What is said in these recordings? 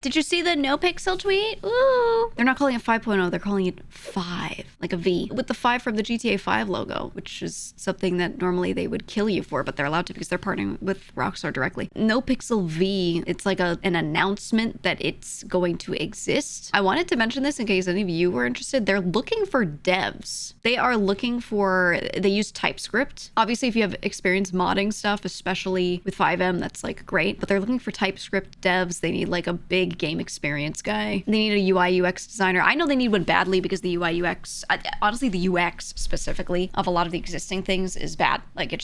Did you see the NoPixel tweet? Ooh. They're not calling it 5.0, they're calling it 5, like a V, with the 5 from the GTA 5 logo, which is something that normally they would kill you for, but they're allowed to because they're partnering with Rockstar directly. NoPixel V, it's like an announcement that it's going to exist. I wanted to mention this in case any of you were interested. They're looking for devs. They are looking for, they use TypeScript. Obviously, if you have experience modding stuff, especially with 5M, that's like great, but they're looking for TypeScript devs. They need like a big game experience guy. They need a UI UX designer. I know they need one badly because the UI UX, honestly, the UX specifically of a lot of the existing things is bad. Like they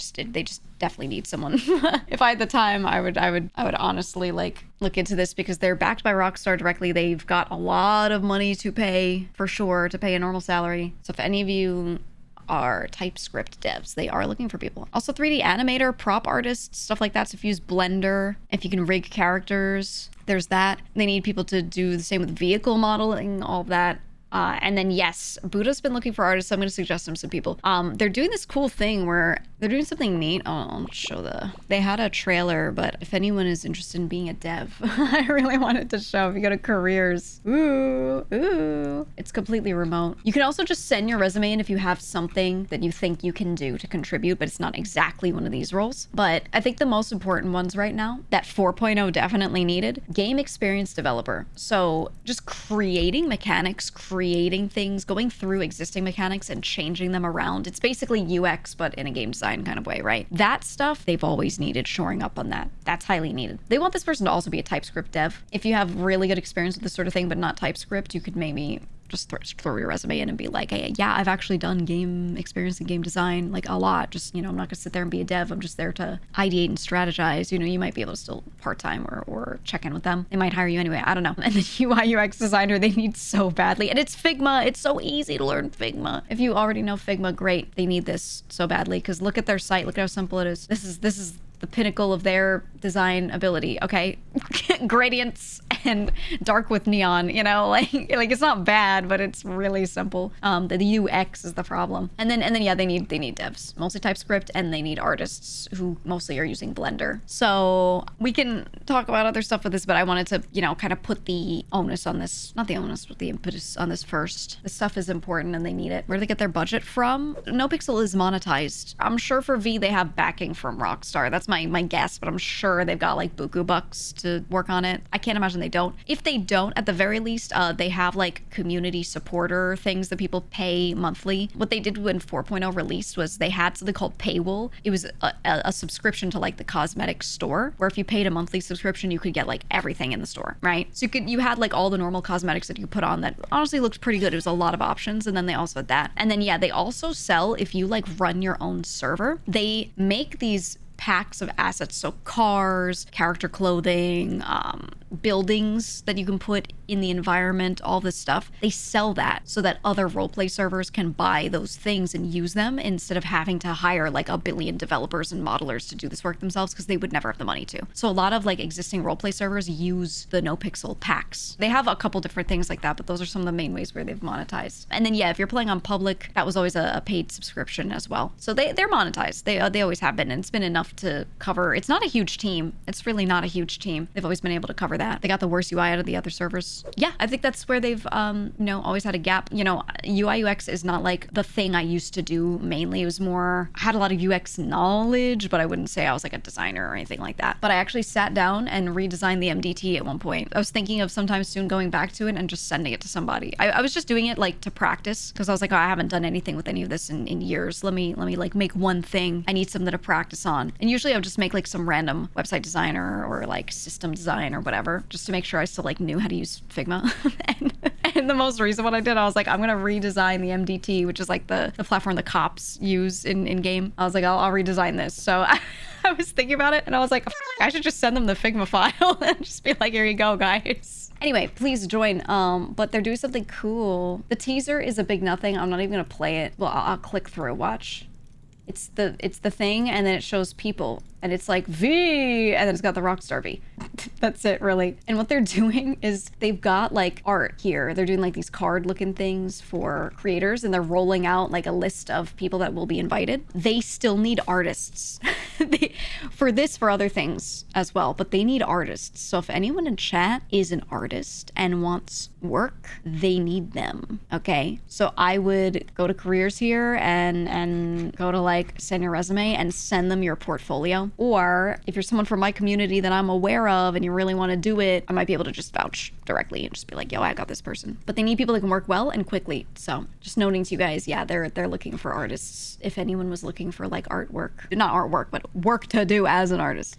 just definitely need someone. If I had the time, I would honestly like look into this because they're backed by Rockstar directly. They've got a lot of money to pay, for sure, to pay a normal salary. So if any of you are TypeScript devs, they are looking for people. Also 3D animator, prop artists, stuff like that. So if you use Blender, if you can rig characters, there's that. They need people to do the same with vehicle modeling, all of that. And then yes, Buddha's been looking for artists. So I'm going to suggest him some people. They're doing this cool thing where they're doing something neat. I'll show they had a trailer, but if anyone is interested in being a dev, I really wanted to show. If you go to careers, ooh, it's completely remote. You can also just send your resume in if you have something that you think you can do to contribute, but it's not exactly one of these roles. But I think the most important ones right now that 4.0 definitely needed, game experience developer. So just creating mechanics, creating things, going through existing mechanics and changing them around. It's basically UX, but in a game design kind of way, right? That stuff, they've always needed shoring up on that. That's highly needed. They want this person to also be a TypeScript dev. If you have really good experience with this sort of thing, but not TypeScript, you could maybe just throw your resume in and be like, hey, yeah, I've actually done game experience and game design like a lot. Just, I'm not gonna sit there and be a dev. I'm just there to ideate and strategize. You might be able to still part-time or check in with them. They might hire you anyway. I don't know. And the UI UX designer, they need so badly. And it's Figma. It's so easy to learn Figma. If you already know Figma, great. They need this so badly because look at their site. Look at how simple it is. This is the pinnacle of their design ability. Okay. Gradients and dark with neon, like it's not bad, but it's really simple. The UX is the problem. And then yeah, they need devs, mostly TypeScript, and they need artists who mostly are using Blender. So we can talk about other stuff with this, but I wanted to, kind of put the onus on this, not the onus, but the impetus on this first. This stuff is important and they need it. Where do they get their budget from? NoPixel is monetized. I'm sure for V, they have backing from Rockstar. That's my guess, but I'm sure they've got like buku bucks to work on it. I can't imagine they don't. If they don't, at the very least, they have like community supporter things that people pay monthly. What they did when 4.0 released was they had something called Paywall. It was a subscription to like the cosmetics store, where if you paid a monthly subscription, you could get like everything in the store, right? So you had like all the normal cosmetics that you could put on that honestly looked pretty good. It was a lot of options. And then they also had that. And then yeah, they also sell, if you like run your own server, they make these packs of assets, so cars, character clothing, buildings that you can put in the environment, all this stuff. They sell that so that other roleplay servers can buy those things and use them instead of having to hire like a billion developers and modelers to do this work themselves because they would never have the money to. So a lot of like existing roleplay servers use the NoPixel packs. They have a couple different things like that, but those are some of the main ways where they've monetized. And then yeah, if you're playing on public, that was always a paid subscription as well. So they're monetized. They always have been, and it's been enough to cover. It's not a huge team. It's really not a huge team. They've always been able to cover that. They got the worst UI out of the other servers. Yeah, I think that's where they've always had a gap. UI UX is not like the thing I used to do mainly. It was more, I had a lot of UX knowledge, but I wouldn't say I was like a designer or anything like that. But I actually sat down and redesigned the MDT at one point. I was thinking of sometime soon going back to it and just sending it to somebody. I was just doing it like to practice because I was like, oh, I haven't done anything with any of this in years. Let me like make one thing. I need something to practice on. And usually I would just make like some random website designer or like system design or whatever, just to make sure I still like knew how to use Figma. and the most recent one I did, I was like, I'm gonna redesign the MDT, which is like the platform the cops use in game. I was like, I'll redesign this. So I was thinking about it and I was like, I should just send them the Figma file and just be like, here you go, guys. Anyway, please join. But they're doing something cool. The teaser is a big nothing. I'm not even gonna play it. Well, I'll click through it. Watch. It's the thing, and then it shows people, and it's like V, and then it's got the Rockstar V. That's it, really. And what they're doing is they've got like art here. They're doing like these card looking things for creators, and they're rolling out like a list of people that will be invited. They still need artists. for other things as well, but they need artists. So if anyone in chat is an artist and wants work, they need them. Okay, so I would go to careers here and go to like send your resume and send them your portfolio. Or if you're someone from my community that I'm aware of and you really want to do it, I might be able to just vouch directly and just be like, yo, I got this person. But they need people that can work well and quickly. So just noting to you guys, yeah, they're looking for artists. If anyone was looking for like artwork, not artwork, but work to do as an artist.